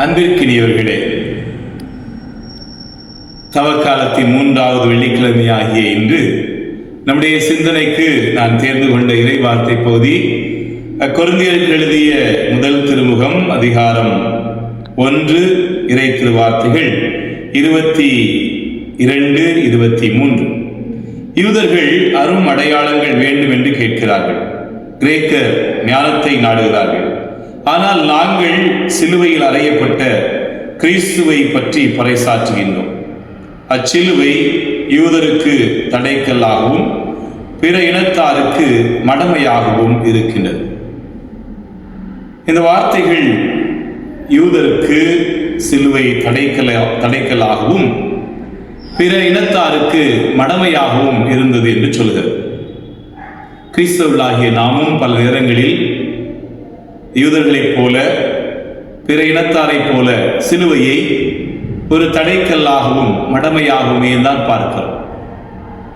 அன்பிற்கினியவர்களே, தவக்காலத்தின் 3வது வெள்ளிக்கிழமையாகிய இன்று நம்முடைய சிந்தனைக்கு நான் தேர்ந்து கொண்ட இறைவார்த்தை பகுதி கொரிந்தியருக்கு எழுதிய முதல் திருமுகம் அதிகாரம் 1 இறை திருவார்த்தைகள் 22, 23. யூதர்கள் அரும் அடையாளங்கள் வேண்டும் என்று கேட்கிறார்கள், கிரேக்கர் ஞானத்தை நாடுகிறார்கள். ஆனால் நாங்கள் சிலுவையில் அறையப்பட்ட கிறிஸ்துவை பற்றி பறைசாற்றுகின்றோம். அச்சிலுவை யூதருக்கு தடைக்கல்லாகவும் பிற இனத்தாருக்கு மடமையாகவும் இருக்கின்றது. இந்த வார்த்தைகள் யூதருக்கு சிலுவை தடைக்கல்லாகவும் பிற இனத்தாருக்கு மடமையாகவும் இருந்தது என்று சொல்கிறது. கிறிஸ்தவர்களாகிய நாமும் பல நேரங்களில் யூதர்களைப் போல பிற இனத்தாரைப் போல சிலுவையை ஒரு தடைக்கல்லாகவும் மடமையாகவுமே தான் பார்க்கிறோம்.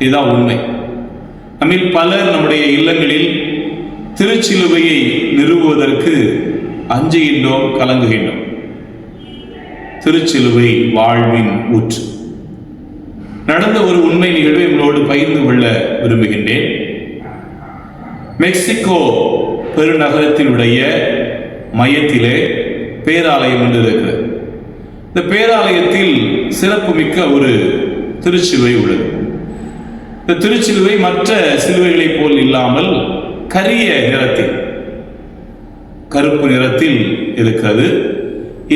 இதுதான் உண்மை. நம்மில் பலர் நம்முடைய இல்லங்களில் திருச்சிலுவையை நிறுவுவதற்கு அஞ்சுகின்றோம், கலங்குகின்றோம். திருச்சிலுவை வாழ்வின் ஊற்று. நடந்த ஒரு உண்மை நிகழ்வை உங்களோடு பகிர்ந்து கொள்ள விரும்புகின்றேன். மெக்சிகோ பெருநகரத்தினுடைய மையத்திலே பேராலயம் ஒன்று இருக்கிறது. இந்த பேராலயத்தில் சிறப்புமிக்க ஒரு திருச்சிலுவை உள்ளது. இந்த திருச்சிலுவை மற்ற சிலுவைகளைப் போல் இல்லாமல் கரிய நிறத்தில், கருப்பு நிறத்தில் இருக்கிறது.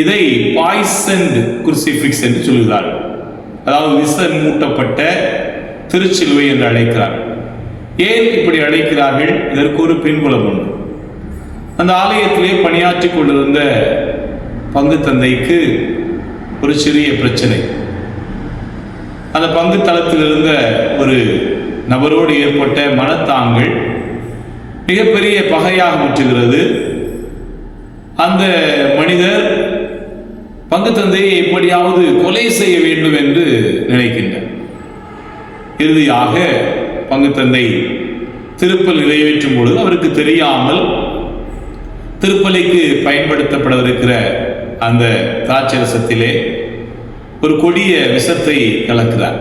இதை பாய்சன்ட் குருசிஃபிக்ஸ் என்று சொல்கிறார்கள். அதாவது விஷம் மூட்டப்பட்ட திருச்சிலுவை என்று அழைக்கிறார்கள். ஏன் இப்படி அழைக்கிறார்கள்? இதற்கு ஒரு பின்புலம் உண்டு. அந்த ஆலயத்திலே பணியாற்றிக் கொண்டிருந்த பங்கு தந்தைக்கு ஒரு சிறிய பிரச்சனை. அந்த பங்கு தளத்தில் இருந்த ஒரு நபரோடு ஏற்பட்ட மனத்தாங்கள் மிகப்பெரிய பகையாக முற்றுகிறது. அந்த மனிதர் பங்கு தந்தையை எப்படியாவது கொலை செய்ய வேண்டும் என்று நினைக்கின்றார். இறுதியாக பங்கு தந்தை திருப்பல் நிறைவேற்றும் பொழுது அவருக்கு தெரியாமல் திருப்பலிக்கு பயன்படுத்தப்படவிருக்கிற அந்த திராட்சரசத்திலே ஒரு கொடிய விஷத்தை கலக்கிறார்.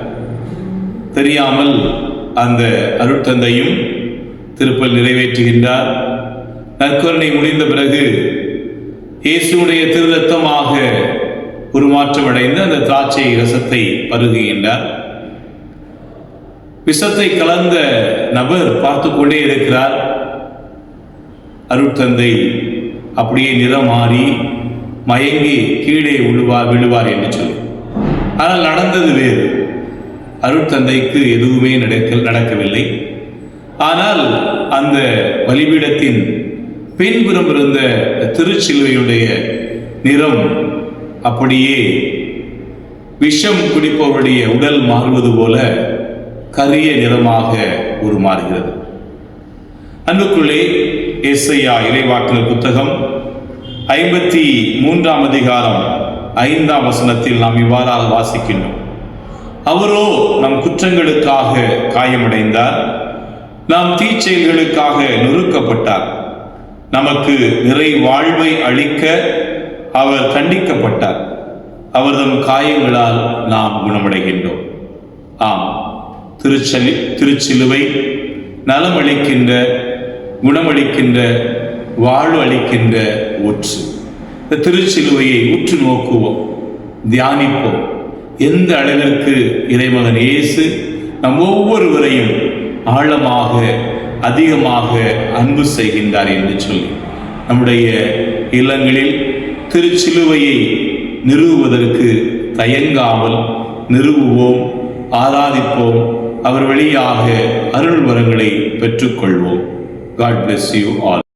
தெரியாமல் அந்த அருட்தந்தையும் திருப்பல் நிறைவேற்றுகின்றார். நற்கருணை முடிந்த பிறகு இயேசுடைய திரு ரத்தமாக உருமாற்றம் அடைந்து அந்த திராட்சை ரசத்தை பருகுகின்றார். விஷத்தை கலந்த நபர் பார்த்து கொண்டே இருக்கிறார். அருட்தந்தை அப்படியே நிறம் மாறி மயங்கி கீழே விழுவார் என்று சொல்லி. ஆனால் நடந்தது வேறு. அருட்தந்தைக்கு எதுவுமே நடக்கவில்லை. ஆனால் அந்த பலிபீடத்தின் பின்புறம் இருந்த திருச்சிலுவையுடைய நிறம் அப்படியே விஷம் குடிப்பவருடைய உடல் மாறுவது போல கரிய நிறமாக உருமாறுகிறது. அன்புக்குள்ளே ஏசாயா இறைவாக்கினர் புத்தகம் 53ஆம் அதிகாரம் 5ஆம் வசனத்தில் நாம் இவ்வாறாக வாசிக்கின்றோம். அவரோ நம் குற்றங்களுக்காக காயமடைந்தார், நாம் தீச்செயல்களுக்காக நொறுக்கப்பட்டார், நமக்கு நிறை வாழ்வை அளிக்க அவர் கண்டிக்கப்பட்டார், அவர்தம் காயங்களால் நாம் குணமடைகின்றோம். ஆம், திருச்சிலுவை நலம் அளிக்கின்ற, குணமளிக்கின்ற, வாழ்வு அளிக்கின்ற ஊற்று. இந்த திருச்சிலுவையை உற்று நோக்குவோம், தியானிப்போம். எந்த அளவிற்கு இறைமகன் இயேசு நம் ஒவ்வொருவரையும் ஆழமாக அதிகமாக அன்பு செய்கின்றார் என்று சொல்லி நம்முடைய இல்லங்களில் திருச்சிலுவையை நிறுவுவதற்கு தயங்காமல் நிறுவுவோம், ஆராதிப்போம். அவர் வழியாக அருள் வரங்களை பெற்றுக்கொள்வோம். God bless you all.